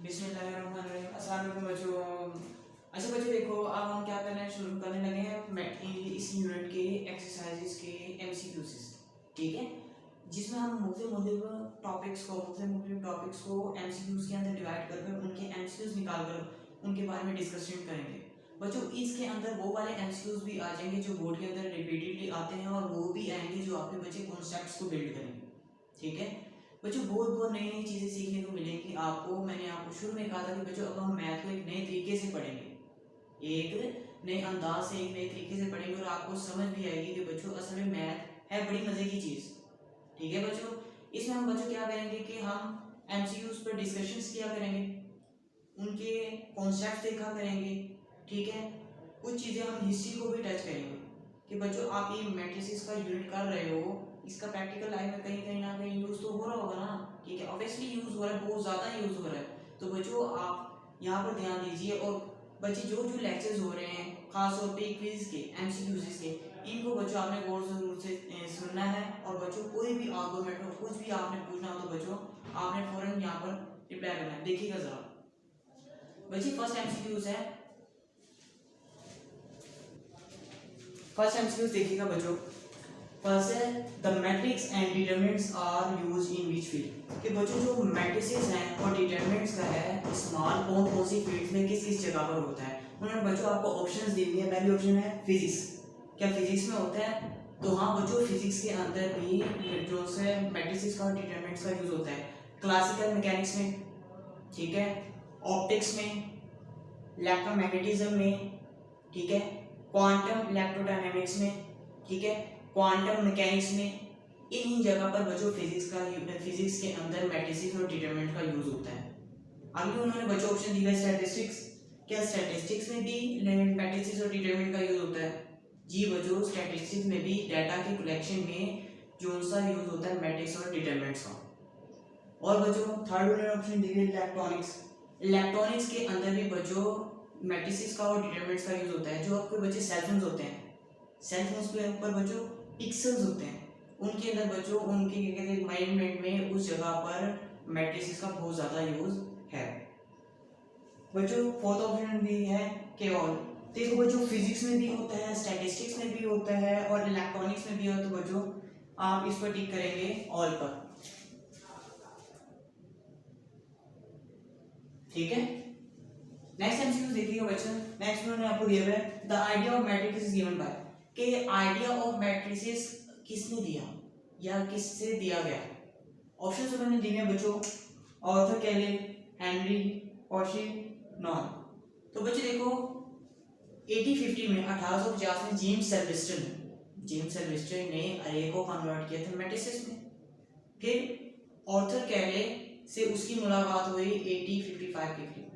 बिस्मिल्लाहिर्रहमानिर्रहीम। अस्सलाम वालेकुम बच्चों। अच्छा बच्चों देखो, अब हम क्या करना शुरू करने लगे हैं इस यूनिट के एक्सरसाइजेस के एमसीक्यूज, ठीक है, जिसमें हम मुख्तलिफ टॉपिक्स को एमसीक्यूज के अंदर डिवाइड करके उनके एमसीक्यूज निकाल कर उनके बारे में डिस्कशन करेंगे। बच्चों इसके अंदर वो वाले एमसीक्यूज भी आ जाएंगे जो बोर्ड के अंदर रिपीटेडली आते हैं, और वो भी आएंगे जो आपके बच्चे कॉन्सेप्ट्स को बिल्ड करेंगे, ठीक है। बच्चों बहुत नई नई चीज़ें सीखने को मिलेंगी आपको। मैंने आपको शुरू में कहा था कि बच्चों अब हम मैथ को एक नए तरीके से पढ़ेंगे, एक नए अंदाज से, एक नए तरीके से पढ़ेंगे, और आपको समझ भी आएगी कि बच्चों असल में मैथ है बड़ी मज़े की चीज़, ठीक है बच्चों। इसमें हम बच्चों क्या करेंगे कि हम एमसीक्यूज पर डिस्कशंस किया करेंगे, उनके कॉन्सेप्ट देखा करेंगे, ठीक है। कुछ चीज़ें हम हिस्ट्री को भी टच करेंगे कि बच्चों आप ये मैट्रिसेस का यूनिट कर रहे हो, इसका प्रैक्टिकल लाइफ में कहीं ना कहीं यूज़ तो हो रहा होगा ना, ठीक है। ऑब्वियसली यूज़ हो रहा है, बहुत ज़्यादा यूज़ हो रहा है। तो बच्चों आप यहाँ पर ध्यान दीजिए, और बच्चे जो लेक्चर्स हो रहे हैं खास तौर पे क्विज के एमसीक्यूज के, इनको बच्चों आपने गौर से सुनना है। और बच्चों कोई भी आर्गुमेंट हो, कुछ भी आपने पूछना हो, तो बच्चों आपने फ़ौरन यहाँ पर रिप्लाई करना है। देखिएगा ज़रा बच्चे, फर्स्ट एमसीक्यूज देखिएगा बच्चों। फर्स्ट है the matrix and determinants are used in which field, कि बच्चों जो मैट्रिसेस हैं और डिटरमिनेंट्स का है इस्तेमाल कौन कौन सी फील्ड्स में किस किस जगह पर होता है। उन्होंने बच्चों आपको ऑप्शंस दे दिए। पहली ऑप्शन है फिजिक्स, क्या फिजिक्स में होता है? तो हाँ बच्चों, फिजिक्स के अंदर भी जो से मैट्रिसेस का और डिटरमिनेंट्स का यूज होता है। क्लासिकल मैकेनिक्स में, ठीक है, ऑप्टिक्स में, इलेक्ट्रोमैग्नेटिज्म में, ठीक है, क्वांटम इलेक्ट्रोडायनेमिक्स में, ठीक है, क्वांटम मैकेनिक्स में, इन जगह पर बच्चों फिजिक्स के अंदर मैट्रिसेस और डिटरमिनेंट का यूज होता है। आगे उन्होंने बच्चों ऑप्शन दिया स्टैटिस्टिक्स, क्या स्टैटिस्टिक्स में भी मैट्रिसेस और डिटरमिनेंट का यूज होता है? जी बच्चों, स्टैटिस्टिक्स में भी डाटा के कलेक्शन में जो सा यूज होता है मैट्रिक्स और डिटरमिनेंट्स का। और बच्चों थर्ड उन्होंने ऑप्शन दिया इलेक्ट्रॉनिक्स। इलेक्ट्रॉनिक्स के अंदर भी बच्चों मैट्रिसेस का और डिटरमिनेंट्स का यूज होता है। जो आपके बच्चे सेलफोन्स होते हैं, सेलफोन्स के ऊपर बच्चों पिक्सल्स होते हैं, उनके अंदर बच्चों उनके क्या कहते हैं माइंड में उस जगह पर मैट्रिसेस का बहुत ज़्यादा यूज है। बच्चों फोर्थ ऑप्शन भी है केवल। देखो बच्चों फिजिक्स में भी होता है, स्टैटिस्टिक्स में भी होता है, और इलेक्ट्रॉनिक्स में भी होता है। तो बच्चों आप इस पर टिक करेंगे ऑल पर, ठीक है। नेक्स्ट एमसीक्यू देखिएगा बच्चों। नेक्स्ट उन्होंने आपको दिया है the idea of matrix is given by, कि आइडिया ऑफ मैट्रिसेस किसने दिया या किससे दिया गया। ऑप्शंस उन्होंने दिए हैं बच्चों, ऑर्थर कैले, हेनरी, कॉशी, नॉन। तो बच्चे देखो 1850 में 1850 में जेम्स सेल्वेस्टर ने अरे को कन्वर्ट किया था मैट्रिसेस में। फिर ऑर्थर कैले से उसकी मुलाकात हुई 1855 के करीब,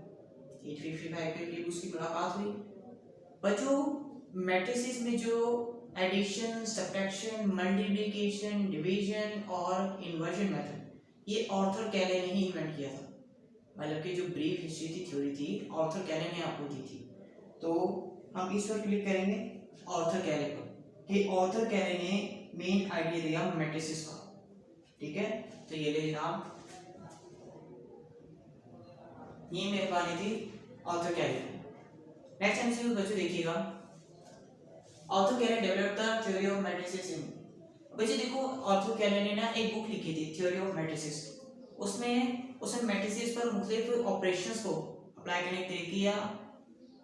855 के करीब उसकी मुलाकात हुई। बच्चों मैट्रिसेस में जो एडिशन, सब्ट्रैक्शन, मल्टीप्लिकेशन, डिवीजन और इन्वर्जन मेथड, ये ऑर्थर कैले ने ही इन्वेंट किया था। मतलब कि जो ब्रीफ हिस्ट्री की थ्योरी थी ऑर्थर कैले ने आपको दी थी। तो हम इस पर क्लिक करेंगे ऑर्थर कैले पर, कि ऑर्थर कैले ने मेन आइडिया दिया मैट्रिसेस का, ठीक है। तो ये ले जनाब, ये मेरे पानी थी ऑर्थर कैले। नेक्स्ट एमसीक्यू बच्चों देखिएगा, Arthur Cayley developed the theory of matrices in. बच्चे देखो ऑर्थर कैले ने ना एक बुक लिखी थी थ्योरी ऑफ मैट्रिसेस। उसने मैट्रिसेस पर मुख्तलिफ ऑपरेशंस को अप्लाई करने के तरीके, या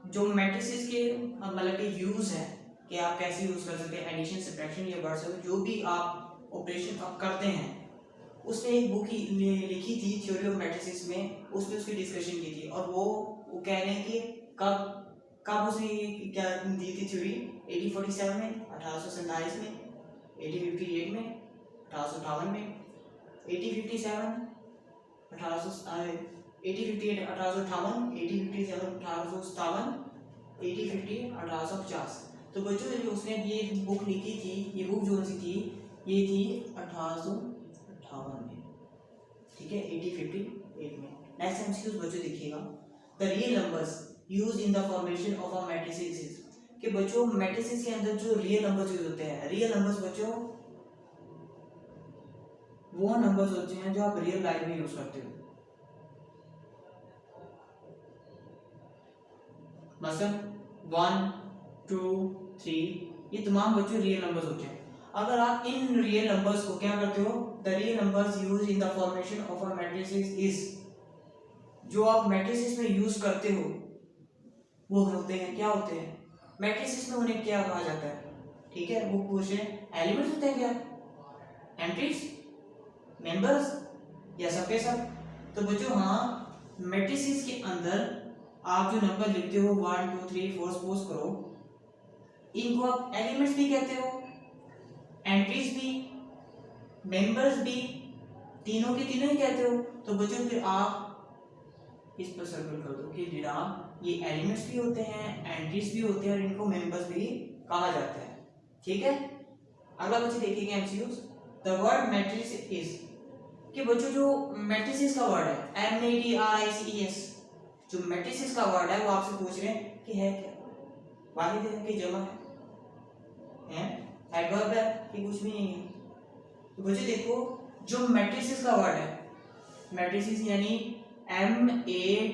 जो मैट्रिसेस के मतलब के यूज है कि आप कैसे यूज कर सकते हैं, एडिशन, सब्ट्रैक्शन या वर्ड, जो भी आप ऑपरेशन आप करते हैं। उसने एक बुक लिखी थी थ्योरी ऑफ मैट्रिसेस में, उसमें उसकी डिस्कशन की थी। और वो कह रहे हैं कि कब उसने क्या दी थी थ्योरी, 1847 में, 1847 में, 1858 में, 1858 में, 1857, 1858, 1858, 1857, 1857, 1850। तो बच्चों जो उसने ये बुक लिखी थी, ये बुक जो सी थी, ये थी 1858 में, ठीक है, 1858 में। नेक्स्ट एमसीक्यू बच्चों देखिएगा, the real numbers used in the formation of a matrices, कि बच्चों मैट्रिसेस के अंदर जो रियल नंबर्स यूज होते हैं। रियल नंबर्स बच्चों वो नंबर्स होते हैं जो आप रियल लाइफ में यूज करते हो। मसलन 1 2 3 ये तमाम बच्चों रियल नंबर्स होते हैं। अगर आप इन रियल नंबर्स को क्या करते हो, the real numbers use in the formation of a matrices is, जो आप मैट्रिसेस में यूज करते हो वो होते हैं, क्या होते हैं मैट्रिसेस में, उन्हें क्या कहा जाता है, ठीक है, वो पूछ रहे हैं एलिमेंट्स होते हैं क्या, एंट्रीज, मेंबर्स या सब के सब। तो बच्चों हाँ, मैट्रिसेस के अंदर आप जो नंबर लिखते हो 1 2 3 4 सपोज करो, इनको आप एलिमेंट्स भी कहते हो, एंट्रीज भी, मेंबर्स भी, तीनों के तीनों ही कहते हो। तो बच्चों फिर आप इस पर सर्कल कर दो कि जनाब ये एलिमेंट्स भी होते हैं, एंट्रीज भी होते हैं और इनको मेंबर्स भी कहा जाता है, ठीक है। अगला बच्चे देखेंगे MCQs. The word matrix is, कि बच्चों जो मैट्रिसेस का वर्ड है MATRICES, जो मैट्रिसेस का वर्ड है वो आपसे पूछ रहे हैं कि है क्या, वाहिद है कि जमा है, एडवर्ब है कि कुछ भी नहीं है। तो बच्चों देखो जो मैट्रिसेस का वर्ड है, मैट्रिसेस यानी MATRICES,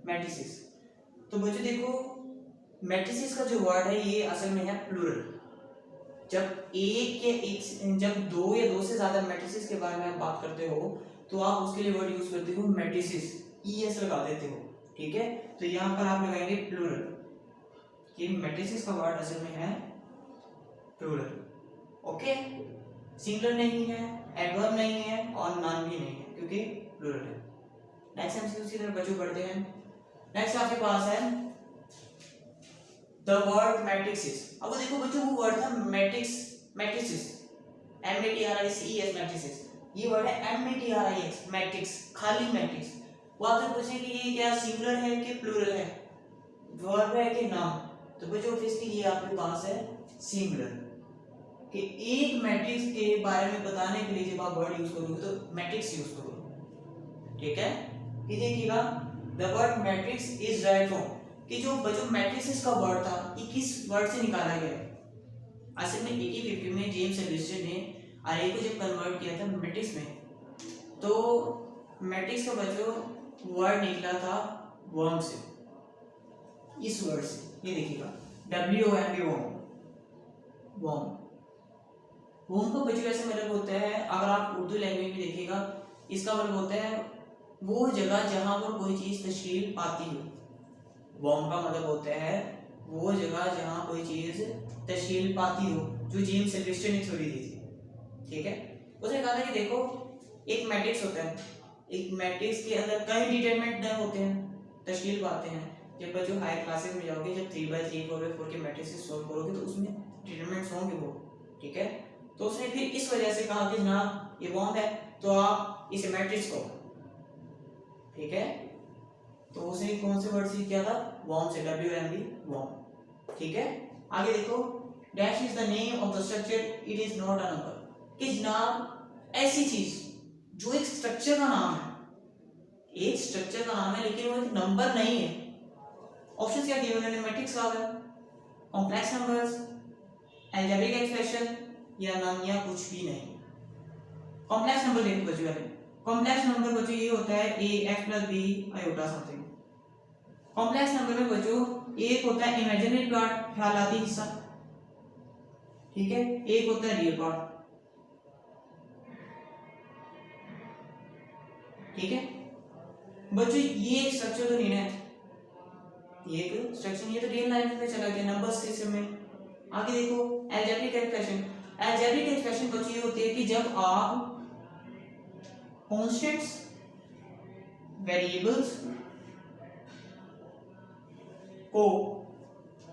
मैट्रिसेस। तो बच्चों देखो मैट्रिसेस का जो वर्ड है ये असल में है प्लूरल। जब दो या दो से ज्यादा मैट्रिसेस के बारे में आप बात करते हो तो आप उसके लिए वर्ड यूज करते हो मैट्रिसेस, ES लगा देते हो, ठीक है। तो यहाँ पर आप लगाएंगे प्लूरल, कि मैट्रिसेस का वर्ड असल में है प्लूरल, ओके। सिंगुलर नहीं है, एडवर्ब नहीं है और नाउन भी नहीं है, क्योंकि प्लूरल है। नेक्स्ट एमसीक्यू की तरफ बच्चों बढ़ते हैं। नेक्स्ट आपके पास है द वर्ड मैट्रिक्स। अब देखो बच्चों वो वर्ड था मैट्रिक्स, मैट्रिसेस, MATRICES, मैट्रिसेस। ये वर्ड है MATRIX, मैट्रिक्स, खाली मैट्रिक्स। वो आपसे पूछे कि ये क्या सिंगुलर है कि प्लूरल है, वर्ब है कि नाउन। तो बच्चों ऑब्वियसली ये आपके पास है सिंगुलर, कि एक मैट्रिक्स के बारे में बताने के लिए जब आप वर्ड यूज करोगे तो मैट्रिक्स यूज करोगे, ठीक है। ये देखिएगा the word matrix is right from, कि जो बच्चों मैट्रिसेस का वर्ड था ये किस वर्ड से निकाला गया है। असल में 1850 में जेम्स एलिस्टर ने अरे को जब कन्वर्ट किया था मैट्रिक्स में, तो मैट्रिक्स का बच्चों वर्ड निकला था वर्म से, इस वर्ड से। ये देखिएगा WOMB, वर्म। वर्म का बच्चों ऐसे मतलब होता है, अगर आप उर्दू लैंग्वेज में देखिएगा इसका मतलब होता है वो जगह जहां पर कोई चीज तशकील पाती हो। वर्म का मतलब होता है वो जगह जहां कोई चीज तशकील पाती हो, जो जेम्स एलिस्टर ने थ्योरी दी थी, ठीक है। उसने कहा था कि देखो एक मैट्रिक्स होता है, एक मैट्रिक्स के अंदर कई डिटरमिनेंट होते हैं, तशकील पाते हैं। जब बच्चों हायर क्लासेस में जाओगे, जब 3/3 4/4 के मैट्रिक्स सॉल्व करोगे तो उसमें डिटरमिनेंट्स होंगे वो, ठीक है। तो उसने फिर इस वजह से कहा कि जनाब ये वर्म है तो आप इसे मैट्रिक्स को, ठीक है। तो उसने कौन से वर्ड से किया था, वर्म से, WOMB, वर्म, ठीक है। आगे देखो dash is the name of the structure, it is not a number, कि जनाब ऐसी चीज जो एक स्ट्रक्चर का नाम है, एक स्ट्रक्चर का नाम है लेकिन वो एक नंबर नहीं है। ऑप्शंस क्या दिए उन्होंने, मैट्रिक्स का है, कॉम्प्लेक्स नंबर्स, अलजेब्रिक एक्सप्रेशन या नन या कुछ भी नहीं। कॉम्प्लेक्स नंबर देखो बच्चों, वाले कॉम्प्लेक्स नंबर बच्चों ये होता है ax + b iota something. Complex number में बच्चों एक होता है इमेजिनरी पार्ट, ख्यालाती हिस्सा, ठीक है, एक होता है रियल पार्ट, ठीक है। बच्चों ये एक स्ट्रक्चर तो नहीं है, ये एक स्ट्रक्चर, ये तो रियल लाइफ में चला गया नंबर सिस्टम में। आगे देखो अलजेब्रिक एक्सप्रेशन। अलजेब्रिक एक्सप्रेशन बच्चों ये होती है कि जब आप कांस्टेंट्स, वेरिएबल्स को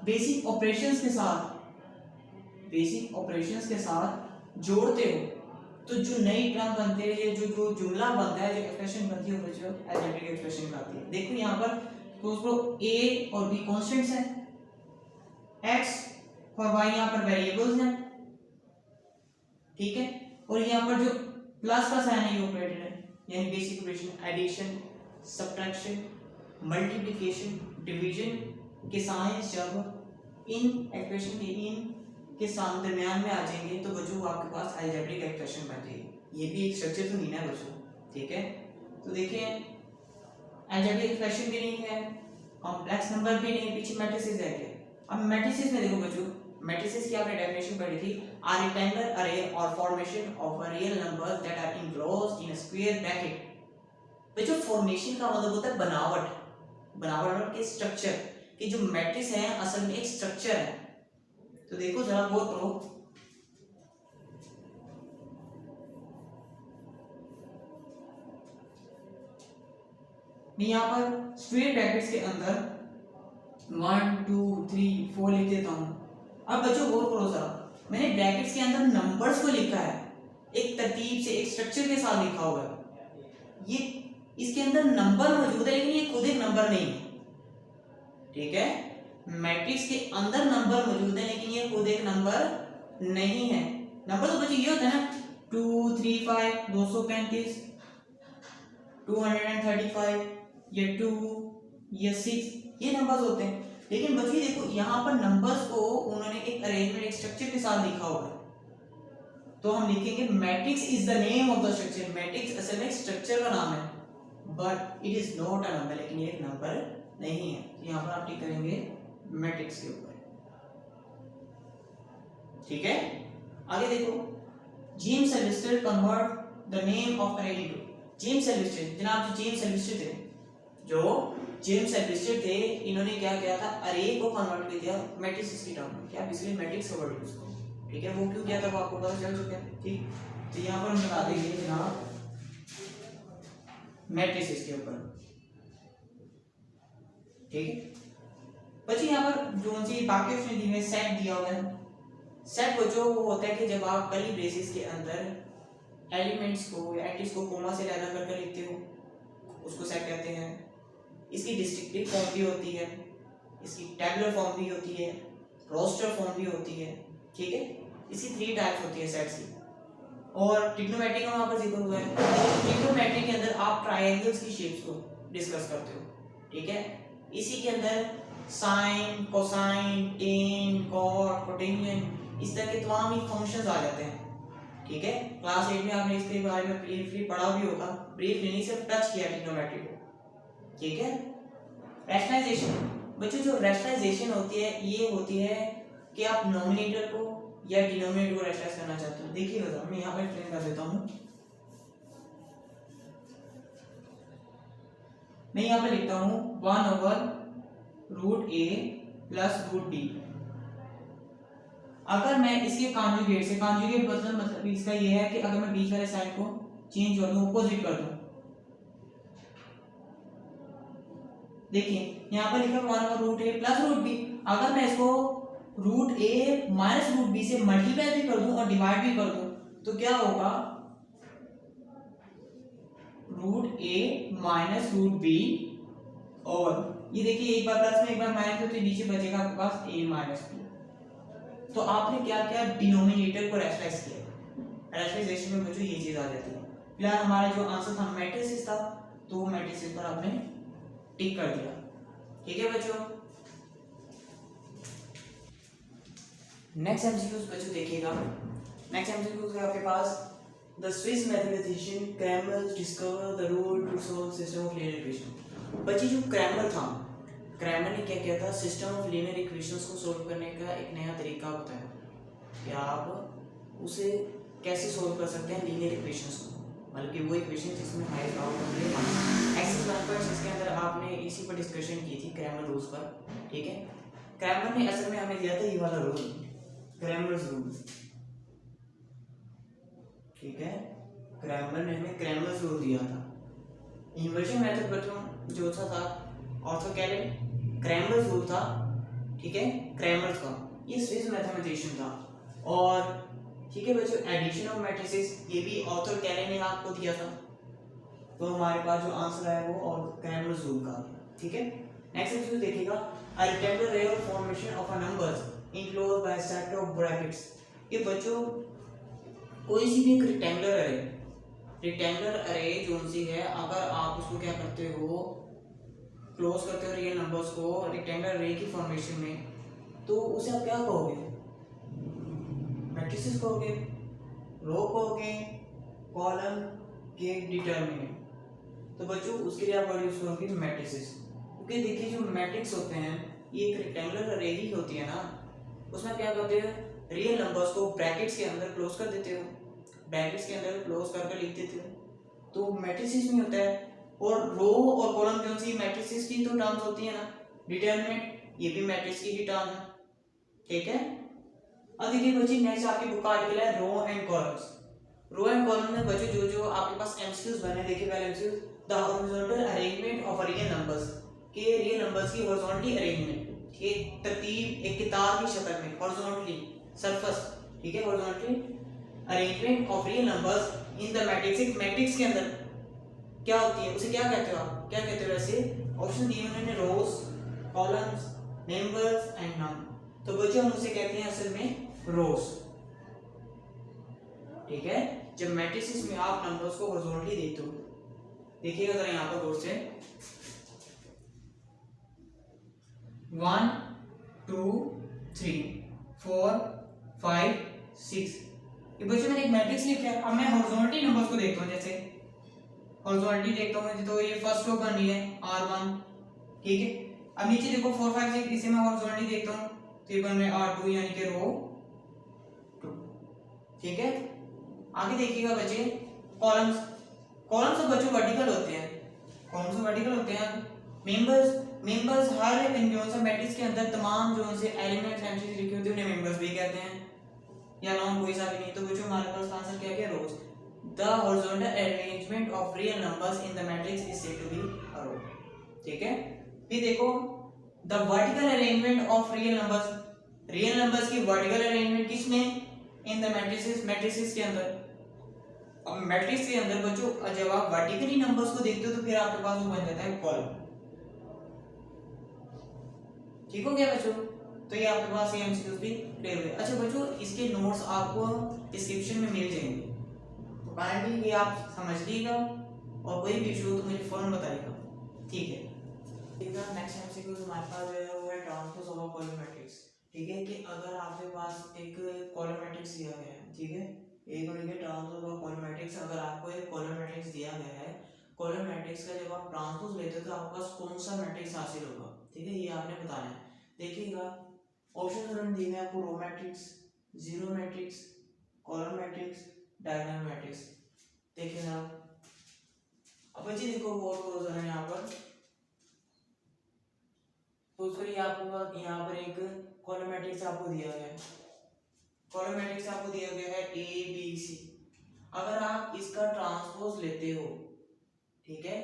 बेसिक ऑपरेशंस के साथ जोड़ते हो तो जो नई टर्म बनते हैं, जो जुमला बनता है, जो एक्सप्रेशन बनती है, बच्चों अलजेब्रिक एक्सप्रेशन कहलाती है। देखो यहाँ पर तो उसको a और b कांस्टेंट्स हैं, x और y यहाँ पर वेरिएबल्स हैं, ठीक है। और यहाँ पर जो प्लस का साइन है ये ऑपरेटर है, यानी basic operation, addition, subtraction, multiplication, division के साइंस जब इन एक्सप्रेशन के दरमियान में आ जाएंगे तो बच्चों आपके पास अलजेब्रिक एक्सप्रेशन बन जाएगी। ये भी एक स्ट्रक्चर तो नहीं है बच्चों, ठीक है। तो देखिए अलजेब्रिक एक्सप्रेशन भी नहीं है, कॉम्प्लेक्स नंबर भी नहीं, पीछे मैट्रिसेस है क्या। अब मैट्रिसेस में देखो बच्चों, मैट्रिसेस की आपने डेफिनेशन पढ़ी थी, आर रेक्टेंगुलर अरे और formation of a real numbers that are enclosed in a square bracket. बच्चों फॉर्मेशन का मतलब होता है बनावट, बनावट के स्ट्रक्चर, कि जो मैट्रिक्स है असल में एक स्ट्रक्चर है। तो देखो जरा गौर करो, मैं यहाँ पर स्क्वायर ब्रैकेट्स के अंदर 1 2 3 4 लिख देता हूँ। अब बच्चों गौर करो जरा, मैंने ब्रैकेट्स के अंदर नंबर्स को लिखा है, एक तरतीब से एक स्ट्रक्चर के साथ लिखा हुआ है। ये इसके अंदर नंबर मौजूद है लेकिन ये खुद एक नंबर नहीं है, ठीक है। मैट्रिक्स के अंदर नंबर मौजूद है लेकिन ये खुद एक नंबर नहीं है। नंबर तो बच्चों ये होता है ना 2 3 5 235 235, ये 2 ये 6, ये नंबर्स होते हैं। लेकिन बच्चों देखो यहाँ पर नंबर्स को उन्होंने एक अरेंजमेंट एक स्ट्रक्चर के साथ लिखा हुआ है, तो हम लिखेंगे matrix is the name of the structure. Matrix असल में स्ट्रक्चर का नाम है, but it is not a number, लेकिन ये एक नंबर नहीं है। यहाँ पर आप टिक करेंगे मैट्रिक्स के ऊपर, ठीक है। आगे देखो, James Sylvester convert the name of array into. James Sylvester, जनाब जो जेम्स सेलिस्टर थे, जो जेम्स सेलिस्टर थे, इन्होंने क्या किया था, अरे को कन्वर्ट कर दिया मैट्रिक्स की टर्म में। क्या आप इसलिए मैट्रिक्स का वर्ड यूज करो, ठीक है। वो क्यों किया था वो आपको पता चल चुका है, ठीक। तो यहाँ पर हम बता देंगे जनाब मैट्रिक्स के ऊपर, ठीक है। बच्चे यहाँ पर जो सी बाकी ऑप्शन दी हुए सेट दिया हुआ है। सेट बच्चों वो होता है कि जब आप कर्ली ब्रेसेस के अंदर एलिमेंट्स को या एंटिटीज को कोमा से अलग करके लिखते हो, उसको सेट कहते हैं। इसकी डिस्ट्रिक्टिव फॉर्म भी होती है, इसकी टैबुलर फॉर्म भी होती है, रोस्टर फॉर्म भी होती है, ठीक है। इसकी 3 टाइप्स होती है सेट्स की। और ट्रिग्नोमेट्री का वहाँ पर जिक्र हुआ है। ट्रिग्नोमेट्री के अंदर आप ट्रायंगल्स की शेप्स को डिस्कस करते हो, ठीक है। इसी के अंदर sine, cosine, tan, cot, cotangent, इस तरह के तमाम ही फंक्शंस आ जाते हैं, ठीक है। क्लास 8 में आपने इसके बारे में ब्रीफली पढ़ा भी होगा, ब्रीफली नहीं सिर्फ टच किया ट्रिग्नोमेट्री को, ठीक है। रैशनलाइजेशन, बच्चों जो रैशनलाइजेशन होती है ये होती है कि आप नोमिनेटर को या डिनोमिनेटर को रैशनलाइज करना चाहते हो। देखिए बता, मैं यहाँ पर एक्सप्लेन कर देता हूँ। मैं यहाँ पे लिखता हूँ 1/√a + √b। अगर मैं इसके कॉन्जुगेट से, कॉन्जुगेट मतलब इसका ये है कि अगर मैं बीच वाले साइड को चेंज कर दूं, अपोजिट कर दूं, देखिए यहाँ पर लिखा 1/√a + √b। अगर मैं इसको √a - √b से मल्टीप्लाई भी कर दूं और डिवाइड भी कर दूं तो क्या होगा, √a - √b। और ये देखिए एक बार प्लस में एक बार माइनस, तो नीचे बचेगा आपके पास a - b। तो आपने क्या किया, डिनोमिनेटर को रैशनलाइज किया। रैशनलाइजेशन में बच्चों ये चीज आ जाती है। फिलहाल हमारा जो आंसर था मैट्रिसेस था, तो मैट्रिसेस पर आपने टिक कर दिया, ठीक है बच्चों। नेक्स्ट एमसीक्यूज बच्चों देखिएगा। नेक्स्ट एमसीक्यूज है आपके पास, the Swiss mathematician Cramer discover the rule to solve system of linear equation. बच्चे जो क्रैमर था, क्रैमर ने क्या किया था, सिस्टम ऑफ लीनियर इक्वेशंस को सॉल्व करने का एक नया तरीका बताया कि आप उसे कैसे सॉल्व कर सकते हैं लीनियर इक्वेशंस को, बल्कि वो इक्वेशन जिसमें हाई पावर एक्सिस पर, इसके अंदर आपने इसी पर डिस्कशन की थी क्रैमर रूल्स पर, ठीक है। क्रैमर ने असल में हमें दिया था ये वाला रूल, क्रैमर्स रूल, ठीक है। क्रैमर ने हमें क्रैमर्स रूल दिया था। इन्वर्जन मेथड बच्चों जो था ऑर्थोकैलेट, क्रैमर्स रूल था, ठीक है, क्रैमर्स का, ये स्विस मैथमेटिशियन था। और ठीक है बच्चों, एडिशन ऑफ मैट्रिसेस ये भी ऑर्थोकैलेट ने आपको दिया था। तो हमारे पास जो आंसर है वो और क्रैमर्स रूल का, ठीक है। नेक्स्ट एग्जांपल देखिएगा, a rectangular ray of formation of a numbers enclosed bye set of brackets. ये बच्चों कोई सी भी एक रेक्टेंगुलर अरे जो सी है, अगर आप उसको क्या करते हो, क्लोज करते हो रियल नंबर्स को रेक्टेंगुलर अरे की फॉर्मेशन में, तो उसे आप क्या कहोगे, मैट्रिसेस कहोगे, रो कहोगे, कॉलम के डिटरमिनेंट। तो बच्चों उसके लिए आप वर्ड यूज करोगे मैट्रिसेस। क्योंकि देखिए जो मैट्रिक्स होते हैं ये एक रेक्टेंगुलर अरे ही होती है ना, उसमें क्या करते हो रियल नंबर्स को ब्रैकेट्स के अंदर क्लोज कर देते हो, ब्रैकेट्स के अंदर क्लोज करके लिख देते हो, तो मैट्रिसेस में होता है। और रो और कॉलम कौन सी मैट्रिसेस की तो टर्म्स होती है ना, डिटरमिनेंट ये भी मैट्रिक्स की ही टर्म है, ठीक है। अब देखिए बच्चे नेक्स्ट आपकी बुक का आर्टिकल है row and columns. Row and column में बच्चों जो जो आपके पास एमसीक्यूज बने, देखिए पहले MCQ the horizontal arrangement of real numbers, के रियल नंबर्स की हॉरिजॉन्टली अरेंजमेंट, एक तरतीब एक किताब की शक्ल में हॉरिजॉन्टली सरफेस, ठीक है, horizontally arrangement of real numbers in the matrix. एक मैट्रिक्स के अंदर क्या होती है उसे क्या कहते हो आप, क्या कहते हो वैसे, ऑप्शन दिए उन्होंने रोज, कॉलम्स, नंबर्स एंड नम। तो बच्चों हम उसे कहते हैं असल में रोज, ठीक है। जब मैट्रिसेस में आप नंबर्स को हॉरिजॉन्टली देते हो, देखिएगा जरा यहां पर गौर से 1 2 3 4 5 6, ये बच्चों मैंने एक मैट्रिक्स लिखा है। अब मैं हॉरिजॉन्टली नंबर्स को देखता हूं, जैसे हॉरिजॉन्टली देखता हूं तो ये फर्स्ट रो बन रही है R1, ठीक है। अब नीचे देखो 4 5 6, इसे मैं हॉरिजॉन्टली देखता हूं तो ये बन रहा है R2 यानी कि रो 2, ठीक है। आगे देखिएगा बच्चे कॉलम्स, कॉलम्स तो बच्चों वर्टिकल होते हैं, कॉलम्स तो वर्टिकल होते हैं। मेंबर्स, मेंबर्स हर जो सा मैट्रिक्स के अंदर तमाम जो से एलिमेंट्स एमसीज लिखे होते हैं उन्हें मेंबर्स भी कहते हैं, या नाउन कोई सा भी नहीं। तो बच्चों हमारे पास आंसर क्या है, rows. The horizontal arrangement of real numbers in the matrix is said to be a row, ठीक है। फिर देखो the vertical arrangement of real numbers की वर्टिकल अरेंजमेंट किसमें, इन द मैट्रिसेस, मैट्रिसेस के अंदर। अब मैट्रिक्स के अंदर बच्चों जब आप वर्टिकली नंबर्स को देखते हो तो फिर आपके पास वो बन जाता है कॉलम, ठीक हो गया बच्चों। तो ये आपके पास ये एमसीक्यूज भी क्लियर हुए। अच्छा बच्चों इसके नोट्स आपको डिस्क्रिप्शन में मिल जाएंगे, तो काइंडली ये आप समझ लीजिएगा और कोई भी इशू हो तो मुझे फौरन बताइएगा, ठीक है। ठीक है, नेक्स्ट एमसीक्यू हमारे पास जो है वो है ट्रांसपोज ऑफ कॉलम मैट्रिक्स, ठीक है। कि अगर आपके पास एक कॉलम मैट्रिक्स दिया गया है, ठीक है, एक मिनट के ट्रांसपोज ऑफ कॉलम मैट्रिक्स, अगर आपको एक कॉलम मैट्रिक्स दिया गया है, कॉलम मैट्रिक्स का जब आप ट्रांसपोज लेते हो तो आपके पास कौन सा मैट्रिक्स हासिल होगा, ठीक है, ये आपने बताना है। देखिएगा ऑप्शन उन्होंने दिए हैं आपको row matrix, zero matrix, column matrix, diagonal matrix. देखिए ना अब बच्चे देखो और क्लोजर है यहाँ पर, तो उसके लिए आपको यहाँ पर एक कॉलम मैट्रिक्स आपको दिया गया है, कॉलम मैट्रिक्स आपको दिया गया है ए बी सी। अगर आप इसका ट्रांसपोज लेते हो, ठीक है,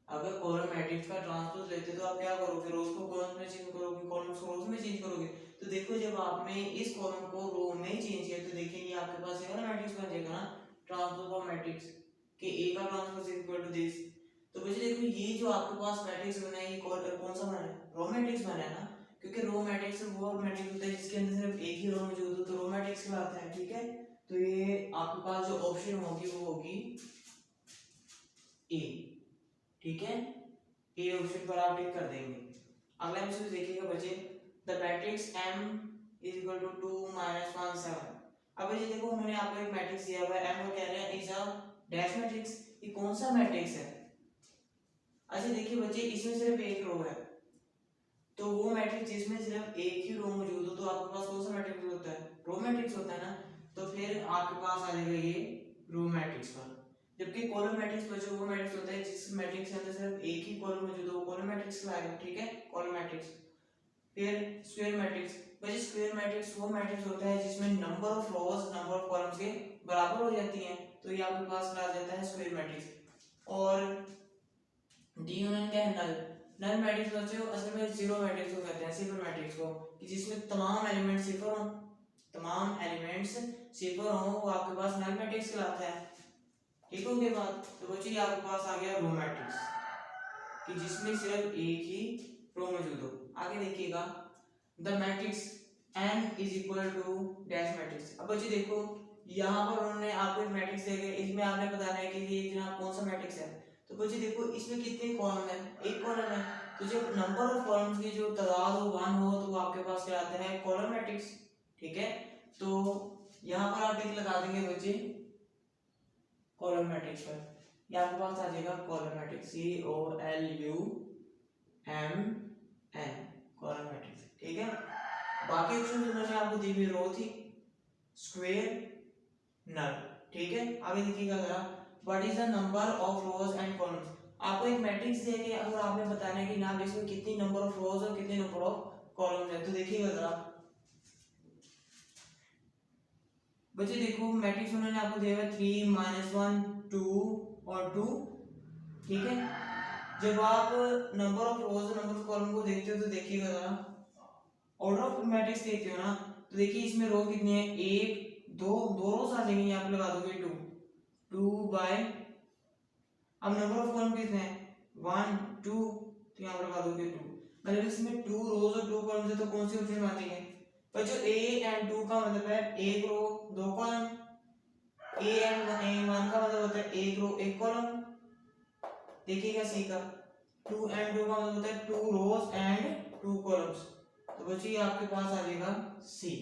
अगर कॉलम मैट्रिक्स का ट्रांसपोज लेते हो तो आप क्या करोगे, रोज को कॉलम्स में चेंज करोगे, कॉलम्स को रोज में चेंज करोगे। तो देखो जब आपने इस कॉलम को रो में चेंज किया तो देखिए ये आपके पास ये वाला मैट्रिक्स बन जाएगा ना, ट्रांसपोज ऑफ मैट्रिक्स कि ए का transpose is equal to this. तो बच्चे देखो ये जो आपके पास मैट्रिक्स बना है ये कौन सा बना है, रो मैट्रिक्स बना है ना, क्योंकि रो मैट्रिक्स वो मैट्रिक्स होता है जिसके अंदर सिर्फ एक ही रो मौजूद हो, तो रो मैट्रिक्स कहलाता है, ठीक है। तो ये आपके पास जो ऑप्शन होगी वो होगी ए, ठीक है, ए ऑप्शन पर आप टिक कर देंगे। अगला एमसीक्यू देखिएगा बच्चे, the matrix m is equal to 2 1 7। अब ये देखो मैंने आपको एक मैट्रिक्स दिया हुआ है, m को कह रहे हैं इज अ डैश मैट्रिक्स, ये कौन सा मैट्रिक्स है। अच्छा देखिए बच्चे इसमें सिर्फ एक रो है, तो वो मैट्रिक्स जिसमें सिर्फ एक ही रो मौजूद हो तो आपके पास कौन सा मैट्रिक्स होता है, रो मैट्रिक्स होता है ना। तो फिर आपके पास आ जाएगा ये रो मैट्रिक्स पर। जबकि कॉलम मैट्रिक्स बच्चों वो मैट्रिक्स होता है जिस मैट्रिक्स के अंदर सिर्फ एक ही कॉलम मौजूद हो, वो कॉलम मैट्रिक्स कहलाएगा, ठीक है, कॉलम मैट्रिक्स। फिर स्क्वायर मैट्रिक्स, बच्चे स्क्वायर मैट्रिक्स वो मैट्रिक्स होता है जिसमें number of rose number of columns के बराबर हो जाती हैं, तो ये आपके पास आ जाता है स्क्वायर मैट्रिक्स। और डी उन्होंने क्या है नल, नल मैट्रिक्स बच्चों असल में जीरो मैट्रिक्स को कहते हैं, सिफर मैट्रिक्स को, कि जिसमें तमाम एलिमेंट्स सिफर हों, तमाम एलिमेंट्स सिफर हों, वो आपके पास नल मैट्रिक्स कहलाता है, ठीक हो गया बात। तो बच्चों ये आपके पास आ गया रो मैट्रिक्स कि जिसमें सिर्फ एक ही रो मौजूद हो। आगे देखिएगा the matrix n is equal to dash matrix. अब बच्चे देखो यहाँ पर उन्होंने आपको एक मैट्रिक्स दिया गया, इसमें आपने बताना है कि ये जनाब कौन सा मैट्रिक्स है। तो बच्चे देखो इसमें कितने कॉलम है, एक कॉलम है, तो जब नंबर ऑफ कॉलम्स की जो तादाद हो 1 हो तो आपके पास क्या आता है, कॉलम मैट्रिक्स, ठीक है। तो यहाँ पर आप टिक लगा देंगे बच्चे कॉलम मैट्रिक्स पर। ये आपके पास आ जाएगा column matrix, COLUMN column matrix, ठीक है। बाकी ऑप्शन उन्होंने आपको दी हुई रो थी, स्क्वायर, नल, ठीक है। आगे देखिएगा जरा, what is the number of rose and columns. आपको एक मैट्रिक्स दे के अगर आपने बताना है कि ना इसमें कितनी नंबर ऑफ रोज और कितने नंबर ऑफ कॉलम्स है, तो देखिएगा जरा बच्चे, देखो मैट्रिक्स उन्होंने आपको दिया है 3 -1 2 और 2, ठीक है। जब आप नंबर ऑफ रोज और नंबर ऑफ कॉलम को देखते हो तो देखिएगा जरा, ऑर्डर ऑफ मैट्रिक्स देखते हो ना, तो देखिए इसमें रो कितनी है, 1 2 दो रोज आ जाएंगी, यहाँ पे लगा दोगे 2 बाय, अब नंबर ऑफ कॉलम कितने हैं 1 2, तो यहाँ पर लगा दोगे 2, मतलब इसमें 2 रोज और 2 कॉलम है, तो कौन सी ऑप्शन आती है बच्चों, A एंड 2 का मतलब है 1 रो 2 कॉलम, A एंड 1 का मतलब होता है 1 रो 1 कॉलम, देखिएगा सी का, 2 एंड 2 का मतलब होता है 2 रोज एंड 2 कॉलम्स, तो बच्चों ये आपके पास आ जाएगा सी,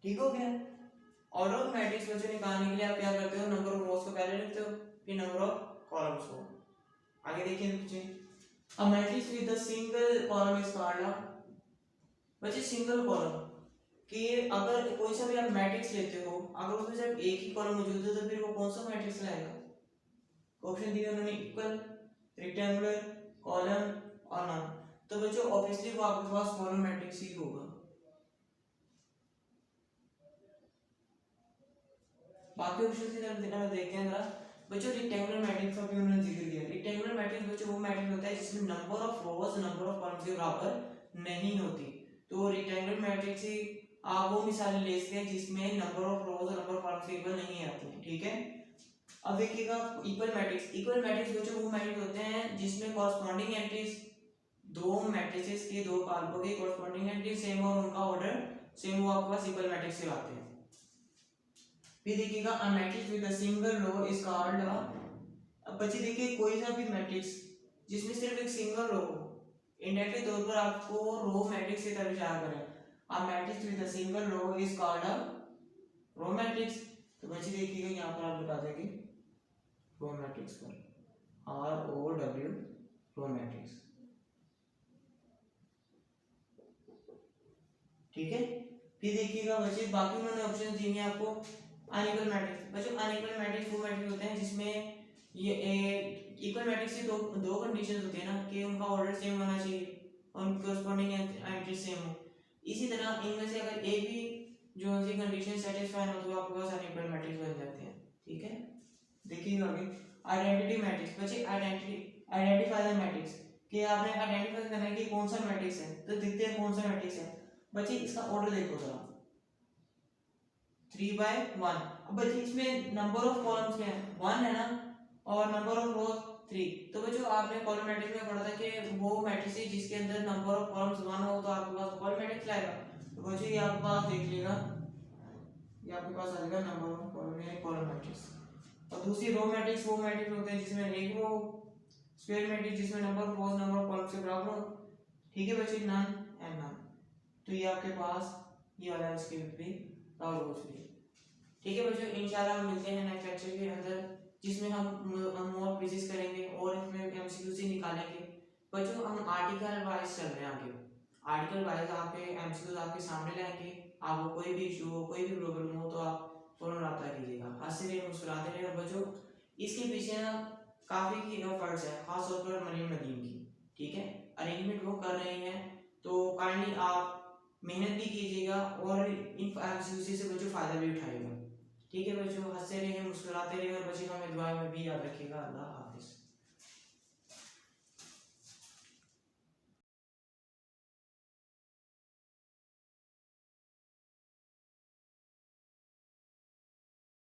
ठीक हो गया। ऑर्डर ऑफ मैट्रिक्स बच्चों निकालने के लिए आप क्या करते हो, नंबर ऑफ रोज को पहले रखते हो, फिर नंबर ऑफ कॉलम्स को आगे देखिए बच्चे। अ matrix with the single column is called बच्चे सिंगल कॉलम, कि अगर कोई सा भी आप मैट्रिक्स लेते हो, अगर उसमें सिर्फ एक ही कॉलम मौजूद है तो फिर वो कौन सा मैट्रिक्स लाएगा, ऑप्शन दिए उन्होंने इक्वल, रेक्टेंगुलर, कॉलम और नॉन, तो बच्चों ऑब्वियसली वो आपके पास कॉलम मैट्रिक्स ही होगा। बाकी ऑप्शन की तरफ देखते हैं जरा बच्चों, रेक्टेंगुलर मैट्रिक्स का भी उन्होंने जिक्र किया। रेक्टेंगुलर मैट्रिक्स बच्चों वो मैट्रिक्स होता है जिसमें number of rose number of columns के बराबर नहीं होती, तो रेक्टेंगुलर मैट्रिक्स ही आप वो मिसाल ले सकते हैं जिसमें नंबर ऑफ रोज और नंबर ऑफ कॉलम्स इक्वल नहीं आते हैं, ठीक है। अब देखिएगा इक्वल मैट्रिक्स, इक्वल मैट्रिक्स बच्चों वो मैट्रिक्स होते हैं जिसमें कॉरस्पॉन्डिंग एंट्रीज, दो मैट्रिसेस के दो कॉलमों के कॉरस्पॉन्डिंग एंट्री सेम और उनका ऑर्डर सेम, वो आपके पास इक्वल मैट्रिक्स से आते हैं। फिर देखिएगा a matrix with a single row is called a, अब बच्चे देखिए कोई सा भी मैट्रिक्स जिसमें सिर्फ एक सिंगल रो हो, इनडायरेक्टली तौर पर आपको रो मैट्रिक्स की तरफ विचार करें, a matrix with a single row is called a row matrix, तो बच्चे देखिएगा यहाँ पर आप बता देंगे रो मैट्रिक्स पर, ROW रो मैट्रिक्स, ठीक है। फिर देखिएगा बच्चे बाकी उन्होंने ऑप्शन दिए हैं आपको, अनइक्वल मैट्रिक्स, बच्चों अनइक्वल मैट्रिक्स वो मैट्रिक्स होते हैं जिसमें ये इक्वल मैट्रिक्स की दो कंडीशंस होती है ना, कि उनका ऑर्डर सेम होना चाहिए और उनकी कॉरस्पॉन्डिंग एंट्री सेम हो, इसी तरह इनमें से अगर एक भी जो सी कंडीशन सेटिस्फाई हो तो आपके पास अनइक्वल मैट्रिक्स बन जाते हैं, ठीक है। देखिएगा आगे आइडेंटिटी मैट्रिक्स, बच्चे आइडेंटिफाई द मैट्रिक्स, कि आपने आइडेंटिफाई करना है कि कौन सा मैट्रिक्स है, तो दिखते हैं कौन सा मैट्रिक्स है बच्चे, इसका ऑर्डर देखो जरा 3/1, अब बच्चे इसमें नंबर ऑफ कॉलम्स क्या है 1 है ना, और नंबर ऑफ रोज 3, तो बच्चों आपने कॉलम मैट्रिक्स में पढ़ा था कि वो मैट्रिक्स है जिसके अंदर नंबर ऑफ कॉलम्स 1 हो तो आपके पास कॉलम मैट्रिक्स आएगा, तो बच्चों ये आपके पास देख लीजिएगा, ये आपके पास आ जाएगा नंबर ऑफ कॉलम यानी कॉलम मैट्रिक्स। और दूसरी रो मैट्रिक्स वो मैट्रिक्स होते हैं जिसमें एक रो, स्क्वायर मैट्रिक्स जिसमें number of rose number of columns के बराबर हो, ठीक है बच्चे, नन एंड नन, तो ये आपके पास ये वाला इसके विपरीत और रोज भी, ठीक है बच्चों। इंशाल्लाह हम मिलते हैं नेक्स्ट लेक्चर के अंदर जिसमें हम मोर क्विज़ेस करेंगे और इसमें एमसीक्यू से निकालेंगे बच्चों। हम आर्टिकल वाइज चल रहे हैं आगे, आर्टिकल वाइज आपके एमसीक्यूज आपके सामने लाएंगे, आपको कोई भी इशू हो कोई भी प्रॉब्लम हो तो आप फौरन रब्ता कीजिएगा, हंसते रहिए मुस्कुराते रहिए। और बच्चों इसके पीछे ना काफ़ी एफर्ट्स है, खास तौर पर मरीम नदीम की, ठीक है, अरेंजमेंट वो कर रहे हैं, तो काइंडली आप मेहनत भी कीजिएगा और इन एमसीक्यू से बच्चों फ़ायदा भी उठाइएगा, ठीक है बच्चों। हंसते रहिए मुस्कुराते रहिए और बच्चों हमें दुआ में भी याद रखिएगा। अल्लाह।